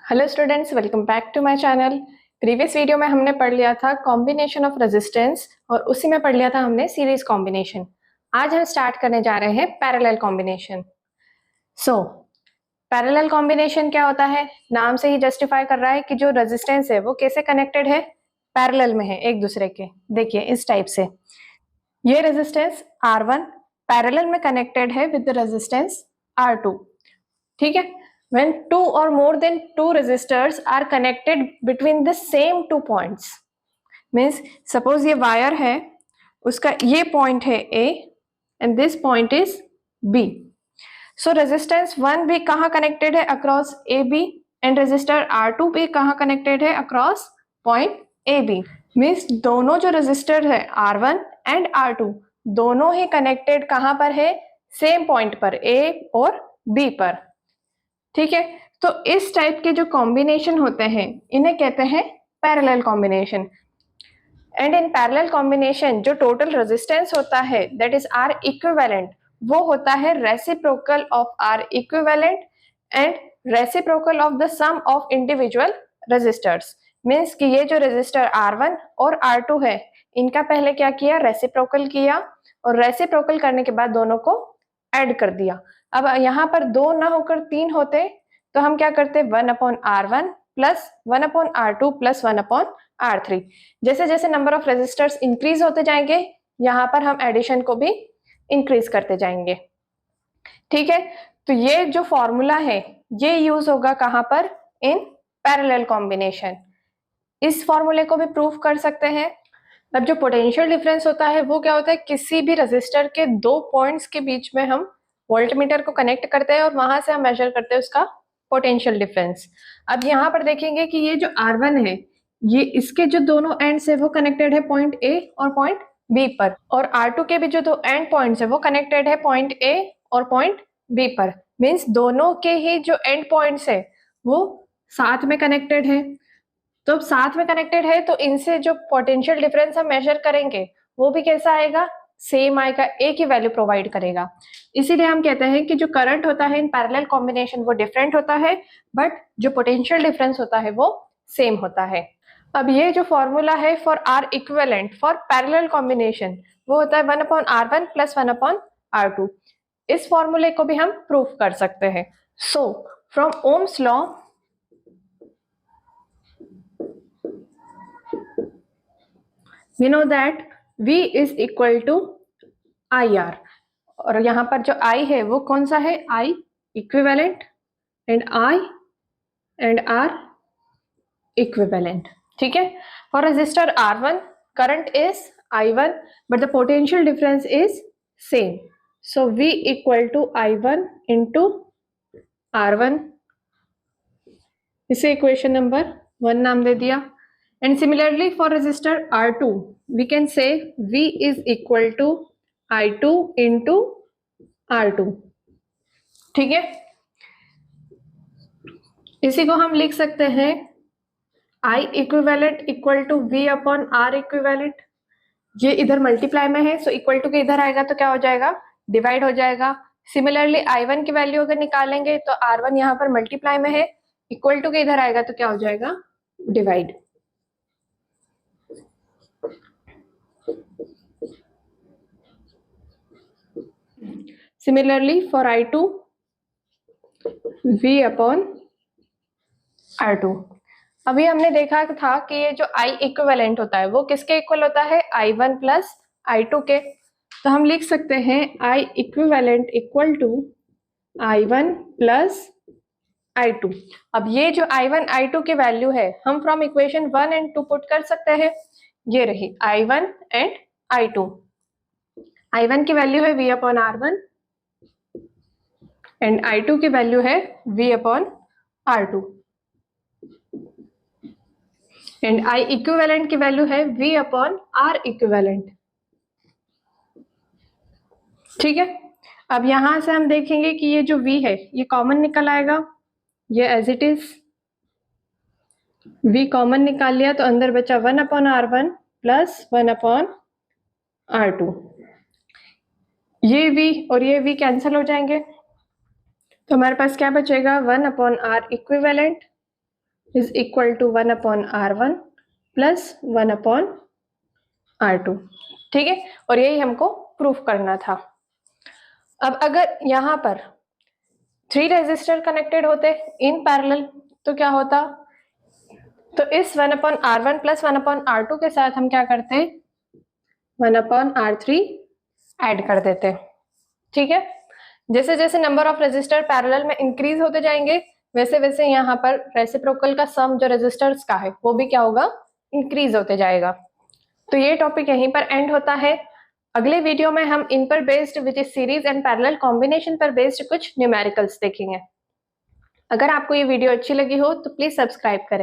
Hello students, welcome back to my channel. Previous video में हमने पढ़ लिया था कॉम्बिनेशन ऑफ रेजिस्टेंस और उसी में पढ़ लिया था हमने सीरीज कॉम्बिनेशन। आज हम स्टार्ट करने जा रहे हैं parallel combination. So parallel combination क्या होता है? नाम से ही जस्टिफाई कर रहा है कि जो रेजिस्टेंस है वो कैसे कनेक्टेड है, पैरेलल में है एक दूसरे के। देखिए इस टाइप से, ये रेजिस्टेंस R1 पैरेलल में कनेक्टेड है विद द रेजिस्टेंस R2। ठीक है, when two or more than two resistors are connected between the same two points, means suppose ये वायर है, उसका ये पॉइंट है A and this point is B. So resistance 1 भी कहाँ कनेक्टेड है? Across AB, and resistor R2 भी कहाँ कनेक्टेड है? Across point AB. मीन्स दोनों जो रेजिस्टर है R1 एंड R2 दोनों ही कनेक्टेड कहाँ पर है? सेम पॉइंट पर, A और B पर। ठीक है, तो इस टाइप के जो कॉम्बिनेशन होते हैं इन्हें कहते हैं parallel combination. And in parallel combination जो टोटल रेजिस्टेंस होता है दैट इज आर इक्विवेलेंट, वो होता है reciprocal of R equivalent and reciprocal of the sum of individual resistors. Means कि ये जो रेजिस्टर R1 और R2 है इनका पहले क्या किया? रेसिप्रोकल किया, और रेसिप्रोकल करने के बाद दोनों को ऐड कर दिया। अब यहाँ पर 2 ना होकर 3 होते तो हम क्या करते? 1/R1 plus 1/R2 plus 1/R3। जैसे जैसे नंबर ऑफ रेजिस्टर्स इंक्रीज होते जाएंगे यहाँ पर हम एडिशन को भी इंक्रीज करते जाएंगे। ठीक है, तो ये जो फॉर्मूला है ये यूज होगा कहाँ पर? इन पैरेलल कॉम्बिनेशन। इस फॉर्मूले को भी प्रूव कर सकते हैं। अब जो पोटेंशियल डिफरेंस होता है वो क्या होता है? किसी भी रेजिस्टर के 2 पॉइंट्स के बीच में हम वोल्टमीटर को कनेक्ट करते हैं और वहां से हम मेजर करते हैं उसका पोटेंशियल डिफरेंस। अब यहाँ पर देखेंगे कि ये जो R1 है ये इसके जो दोनों एंड्स है वो कनेक्टेड है पॉइंट A और पॉइंट B पर, और R2 के भी जो 2 एंड पॉइंट्स है वो कनेक्टेड है पॉइंट A और पॉइंट B पर। मीन्स दोनों के ही जो एंड पॉइंट्स है वो साथ में कनेक्टेड है। तो साथ में कनेक्टेड है तो इनसे जो पोटेंशियल डिफरेंस हम मेजर करेंगे वो भी कैसा आएगा? सेम आएगा, एक ही वैल्यू प्रोवाइड करेगा। इसीलिए हम कहते हैं कि जो करंट होता है इन पैरेलल कॉम्बिनेशन वो डिफरेंट होता है, बट जो पोटेंशियल डिफरेंस होता है वो सेम होता है। अब ये जो फॉर्मूला है for R equivalent for parallel combination वो होता है 1/R1 प्लस 1/R2। इस फॉर्मूले को भी हम प्रूफ कर सकते हैं। So from Ohm's law we know that V is equal to IR, और यहाँ पर जो I है वो कौन सा है? I equivalent and I and R equivalent। ठीक है, for resistor R1 current is I1 but the potential difference is same, so V equal to I1 into R1। इसे इक्वेशन नंबर 1 नाम दे दिया। And similarly for resistor R2 we can say V is equal to I2 into R2। ठीक है, इसी को हम लिख सकते हैं I equivalent equal to V upon R equivalent। ये इधर मल्टीप्लाई में है, सो इक्वल टू के इधर आएगा तो क्या हो जाएगा? डिवाइड हो जाएगा। सिमिलरली I1 की वैल्यू अगर निकालेंगे तो R1 यहाँ पर मल्टीप्लाई में है, इक्वल टू के इधर आएगा तो क्या हो जाएगा? Divide. Similarly for I2 V upon R2। अभी हमने देखा था कि ये जो I इक्विवेलेंट होता है वो किसके इक्वल होता है? I1 प्लस I2 के। तो हम लिख सकते हैं I equivalent equal to I1 plus I2। अब ये जो I1 I2 की वैल्यू है हम फ्रॉम इक्वेशन 1 एंड 2 पुट कर सकते हैं। ये रही I1 एंड I2। I1 की वैल्यू है V upon R1 and I2 की वैल्यू है V upon R2 and I equivalent की वैल्यू है V अपॉन R इक्विवेलेंट। ठीक है, अब यहां से हम देखेंगे कि ये जो V है ये कॉमन निकल आएगा, ये as it is V common निकाल लिया तो अंदर बचा 1/R1 प्लस 1/R2। ये V और ये V कैंसिल हो जाएंगे तो हमारे पास क्या बचेगा? 1/R equivalent is equal to 1/R1 plus 1/R2। ठीक है, और यही हमको प्रूफ करना था। अब अगर यहाँ पर 3 रेजिस्टर कनेक्टेड होते इन पैरेलल तो क्या होता, तो इस 1/R1 प्लस 1/R2 के साथ हम क्या करते हैं, 1/R3 ऐड कर देते हैं। ठीक है, जैसे जैसे नंबर ऑफ रेजिस्टर पैरेलल में इंक्रीज होते जाएंगे वैसे वैसे यहाँ पर रेसिप्रोकल का सम जो रेजिस्टर्स का है वो भी क्या होगा, इंक्रीज होते जाएगा। तो ये टॉपिक यहीं पर एंड होता है। अगले वीडियो में हम इन पर based which is series and parallel combination पर बेस्ड कुछ न्यूमेरिकल्स देखेंगे। अगर आपको ये वीडियो अच्छी लगी हो तो प्लीज सब्सक्राइब करें।